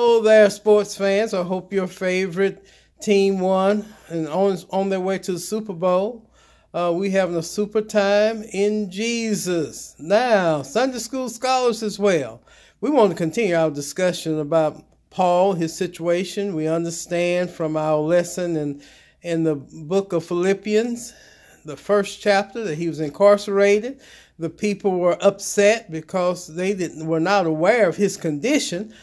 Hello there, sports fans. I hope your favorite team won and on their way to the Super Bowl. We having a super time in Jesus. Now, Sunday school scholars as well. We want to continue our discussion about Paul, his situation. We understand from our lesson in the book of Philippians, the first chapter, that he was incarcerated. The people were upset because they were not aware of his condition,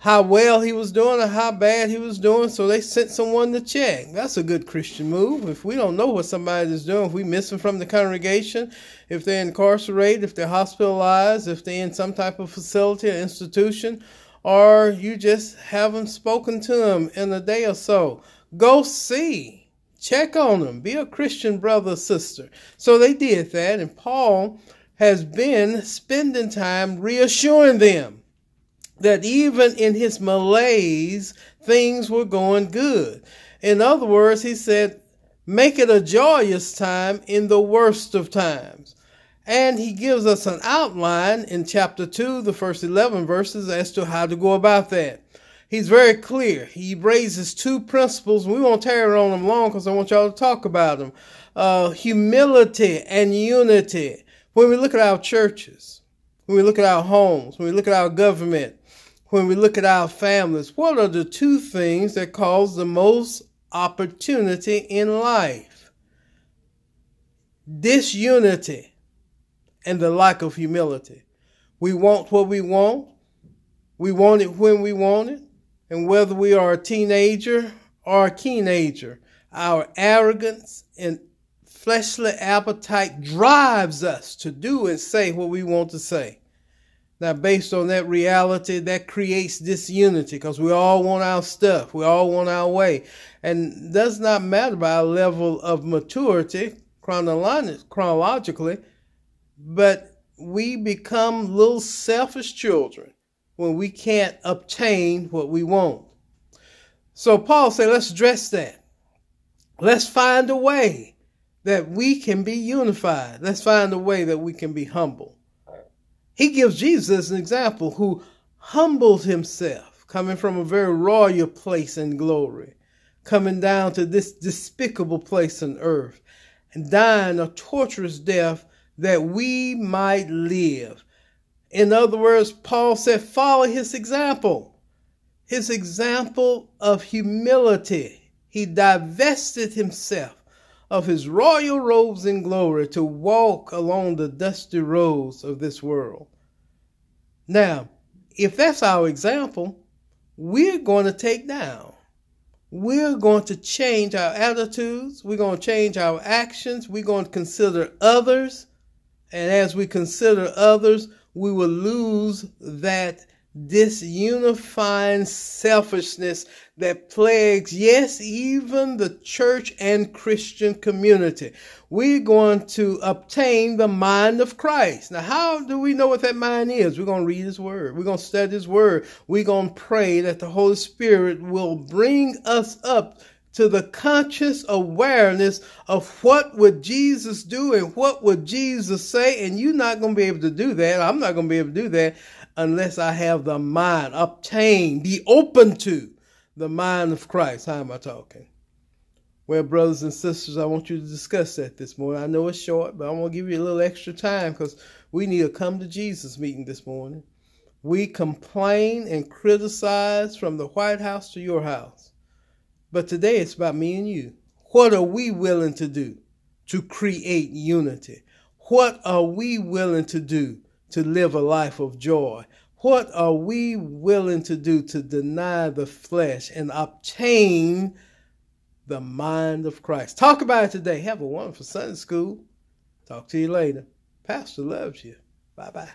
how well he was doing or how bad he was doing, so they sent someone to check. That's a good Christian move. If we don't know what somebody is doing, if we miss them from the congregation, if they're incarcerated, if they're hospitalized, if they're in some type of facility or institution, or you just haven't spoken to them in a day or so, go see. Check on them. Be a Christian brother or sister. So they did that, and Paul has been spending time reassuring them that even in his malaise, things were going good. In other words, he said, make it a joyous time in the worst of times. And he gives us an outline in chapter 2, the first 11 verses, as to how to go about that. He's very clear. He raises two principles, and we won't tarry on them long because I want y'all to talk about them. Humility and unity. When we look at our churches, when we look at our homes, when we look at our government, when we look at our families, what are the two things that cause the most opportunity in life? Disunity and the lack of humility. We want what we want it when we want it, and whether we are a teenager or a teenager, our arrogance and fleshly appetite drives us to do and say what we want to say. Now, based on that reality, that creates disunity because we all want our stuff. We all want our way. And it does not matter by our level of maturity chronologically, but we become little selfish children when we can't obtain what we want. So Paul said, let's address that. Let's find a way that we can be unified. Let's find a way that we can be humble. He gives Jesus as an example who humbled himself, coming from a very royal place in glory, coming down to this despicable place on earth, and dying a torturous death that we might live. In other words, Paul said, follow his example of humility. He divested himself of his royal robes in glory to walk along the dusty roads of this world. Now, if that's our example, we're going to take down. We're going to change our attitudes. We're going to change our actions. We're going to consider others. And as we consider others, we will lose that disunifying selfishness that plagues, yes, even the church and Christian community. We're going to obtain the mind of Christ. Now, how do we know what that mind is? We're going to read his word. We're going to study his word. We're going to pray that the Holy Spirit will bring us up to the conscious awareness of what would Jesus do and what would Jesus say. And you're not going to be able to do that. I'm not going to be able to do that unless I have the mind, obtain, be open to the mind of Christ. How am I talking? Well, brothers and sisters, I want you to discuss that this morning. I know it's short, but I'm going to give you a little extra time because we need a come to Jesus meeting this morning. We complain and criticize from the White House to your house. But today it's about me and you. What are we willing to do to create unity? What are we willing to do to live a life of joy? What are we willing to do to deny the flesh and obtain the mind of Christ? Talk about it today. Have a wonderful Sunday school. Talk to you later. Pastor loves you. Bye-bye.